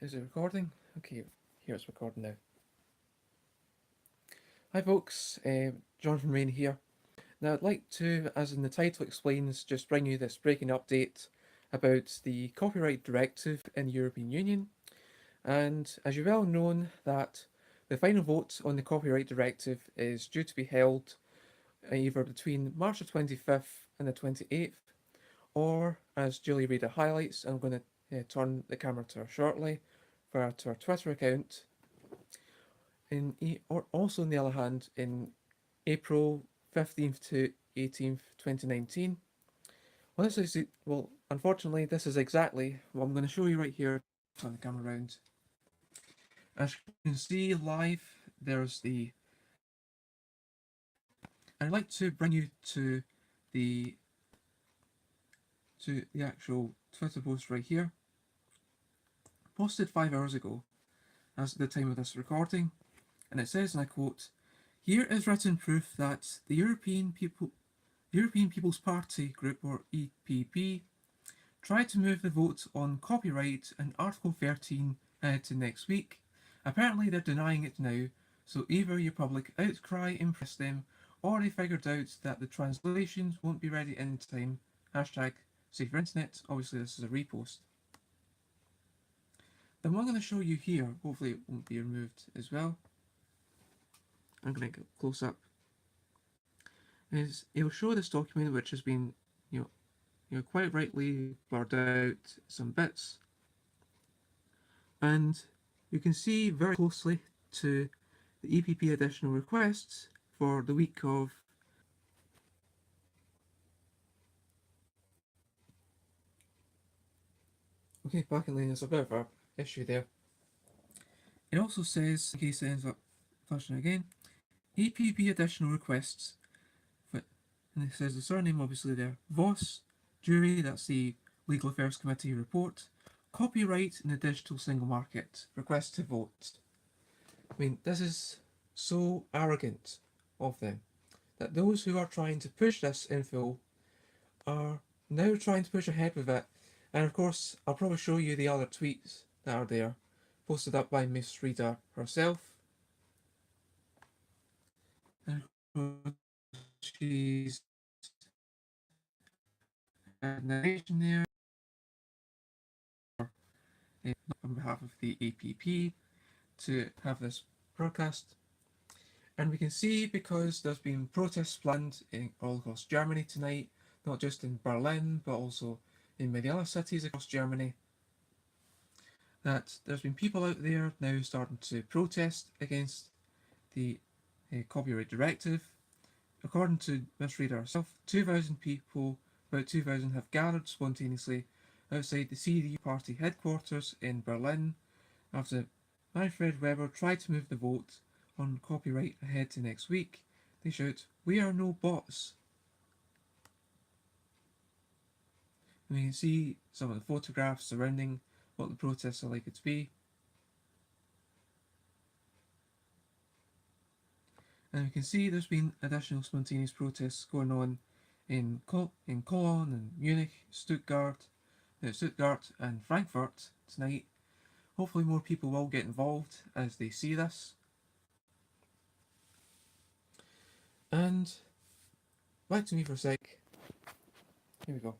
Is it recording? Okay, here it's recording now. Hi folks, Jonathan Rain here. Now I'd like to, as in the title explains, just bring you this breaking update about the Copyright Directive in the European Union. And as you're well known that the final vote on the Copyright Directive is due to be held either between March the 25th and the 28th, or as Julie Reader highlights, I'm going to turn the camera to her shortly, to her Twitter account, or also on the other hand, in April 15th to 18th, 2019. Unfortunately, this is exactly what I'm going to show you right here. Turn the camera around. As you can see live, there's the. I'd like to bring you the to the actual Twitter post right here, posted 5 hours ago, as at the time of this recording, and it says, and I quote, "Here is written proof that the European People's Party Group, or EPP, tried to move the vote on copyright and Article 13 to next week. Apparently they're denying it now, so either your public outcry impressed them, or they figured out that the translations won't be ready in time. Hashtag Safer Internet." Obviously this is a repost. Then what I'm going to show you here, hopefully it won't be removed as well. I'm going to go close up. Is it will show this document which has been, quite rightly blurred out some bits, and you can see very closely to the EPP additional requests for the week of okay, back in lane is a bit of a issue there. It also says, in case it ends up flashing again, EPP additional requests, and it says the surname obviously there, Voss, Jury, that's the Legal Affairs Committee report, copyright in the digital single market, request to vote. I mean, this is so arrogant of them that those who are trying to push this info are now trying to push ahead with it. And of course, I'll probably show you the other tweets that are there, posted up by Miss Reader herself. And she's had narration there on behalf of the APP to have this broadcast. And we can see, because there's been protests planned all across Germany tonight, not just in Berlin, but also in many other cities across Germany, that there's been people out there now starting to protest against the copyright directive. According to Miss Reader herself, 2,000 people, about 2,000, have gathered spontaneously outside the CDU party headquarters in Berlin after Manfred Weber tried to move the vote on copyright ahead to next week. They shout, "We are no bots." And you can see some of the photographs surrounding what the protests are likely to be. And you can see there's been additional spontaneous protests going on in Cologne and Munich, Stuttgart and Frankfurt tonight. Hopefully more people will get involved as they see this. And back to me for a sec. Here we go.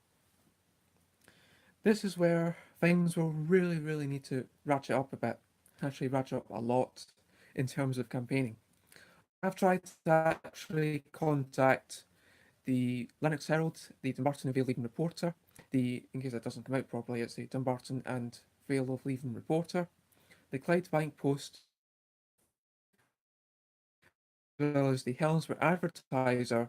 This is where things will really need to ratchet up a bit. Actually ratchet up a lot in terms of campaigning. I've tried to actually contact the Linux Herald, the Dumbarton and Vale Leaving Reporter, in case it doesn't come out properly, it's the Dumbarton and Vale of Leaving Reporter, the Clydebank Post, as well as the Helensburgh Advertiser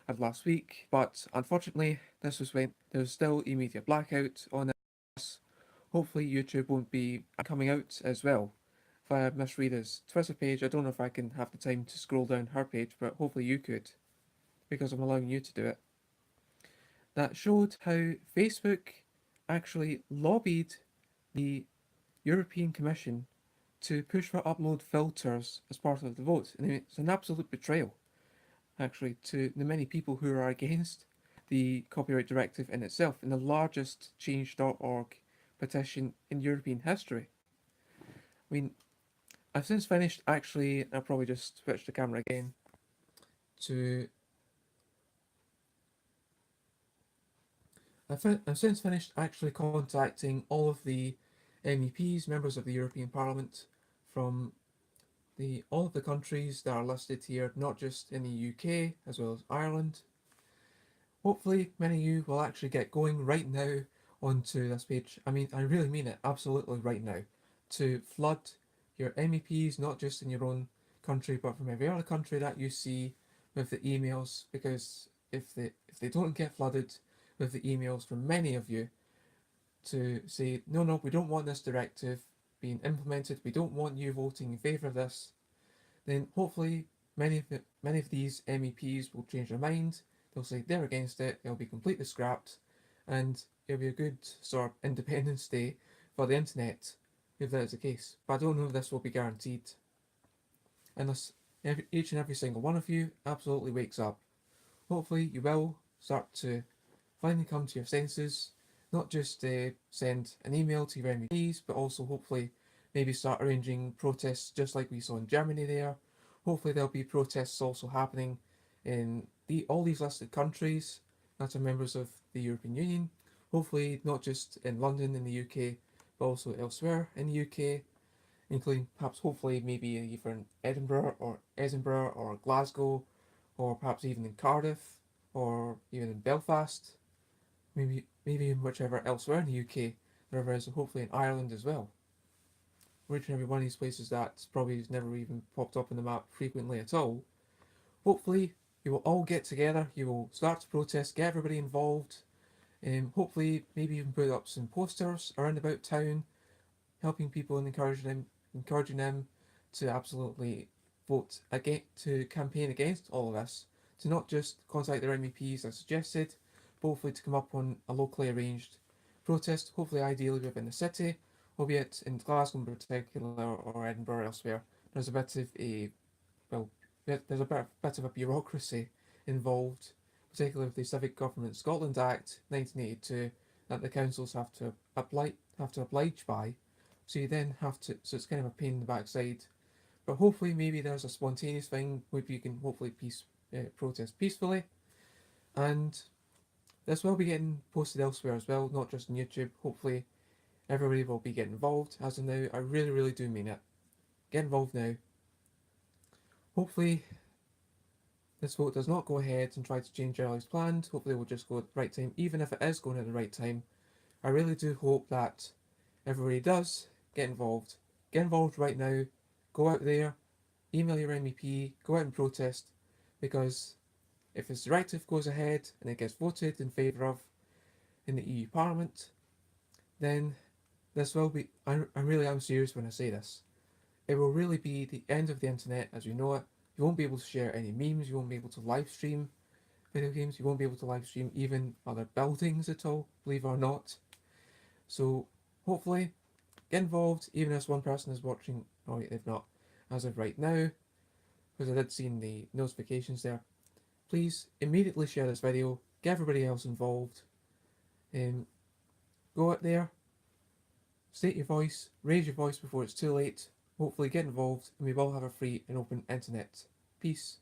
of last week, but unfortunately this was when there's still a media blackout on this. Hopefully YouTube won't be coming out as well via Miss Reader's Twitter page. I don't know if I can have the time to scroll down her page, but hopefully you could, because I'm allowing you to do it. That showed how Facebook actually lobbied the European Commission to push for upload filters as part of the vote. And it's an absolute betrayal, actually, to the many people who are against the copyright directive in itself, in the largest change.org petition in European history. I mean, I've since finished actually. I'll probably just switch the camera again to. I've since finished actually contacting all of the MEPs, members of the European Parliament, from all of the countries that are listed here, not just in the UK as well as Ireland. Hopefully, many of you will actually get going right now onto this page. I mean, I really mean it, absolutely right now, to flood your MEPs, not just in your own country, but from every other country that you see with the emails. Because if they don't get flooded with the emails from many of you to say no, no, we don't want this directive being implemented, we don't want you voting in favour of this, then hopefully many of these MEPs will change their mind. They'll say they're against it. It'll be completely scrapped, and it'll be a good sort of Independence Day for the internet if that is the case. But I don't know if this will be guaranteed unless each and every single one of you absolutely wakes up. Hopefully, you will start to finally come to your senses, not just send an email to your MEPs, but also hopefully maybe start arranging protests just like we saw in Germany there. Hopefully there'll be protests also happening in all these listed countries that are members of the European Union. Hopefully not just in London in the UK, but also elsewhere in the UK, including perhaps hopefully maybe either in Edinburgh or Glasgow, or perhaps even in Cardiff, or even in Belfast, maybe in whichever elsewhere in the UK there is, hopefully in Ireland as well. Which and every one of these places that probably has never even popped up on the map frequently at all. Hopefully you will all get together, you will start to protest, get everybody involved, hopefully maybe even put up some posters around about town, helping people and encouraging them to absolutely vote again, to campaign against all of this, to not just contact their MEPs as suggested, but hopefully to come up on a locally arranged protest, hopefully ideally within the city, albeit in Glasgow in particular or Edinburgh or elsewhere. There's a bit of a well, there's a bit of a bureaucracy involved, particularly with the Civic Government Scotland Act 1982 that the councils have to oblige by. So you then have to, so it's kind of a pain in the backside. But hopefully, maybe there's a spontaneous thing where you can hopefully protest peacefully, and this will be getting posted elsewhere as well, not just on YouTube. Hopefully, everybody will be getting involved. As of now, I really, really do mean it. Get involved now. Hopefully, this vote does not go ahead and try to change earlier as planned. Hopefully, it will just go at the right time. Even if it is going at the right time, I really do hope that everybody does get involved. Get involved right now. Go out there, email your MEP, go out and protest, because if this directive goes ahead and it gets voted in favour of in the EU Parliament, then this will be, I really am serious when I say this, it will really be the end of the internet as we know it. You won't be able to share any memes, you won't be able to live stream video games, you won't be able to live stream even other buildings at all, believe it or not. So hopefully get involved, even as one person is watching, or if not, as of right now, because I did see in the notifications there. Please immediately share this video, get everybody else involved, and go out there, state your voice, raise your voice before it's too late, hopefully get involved, and we will have a free and open internet. Peace.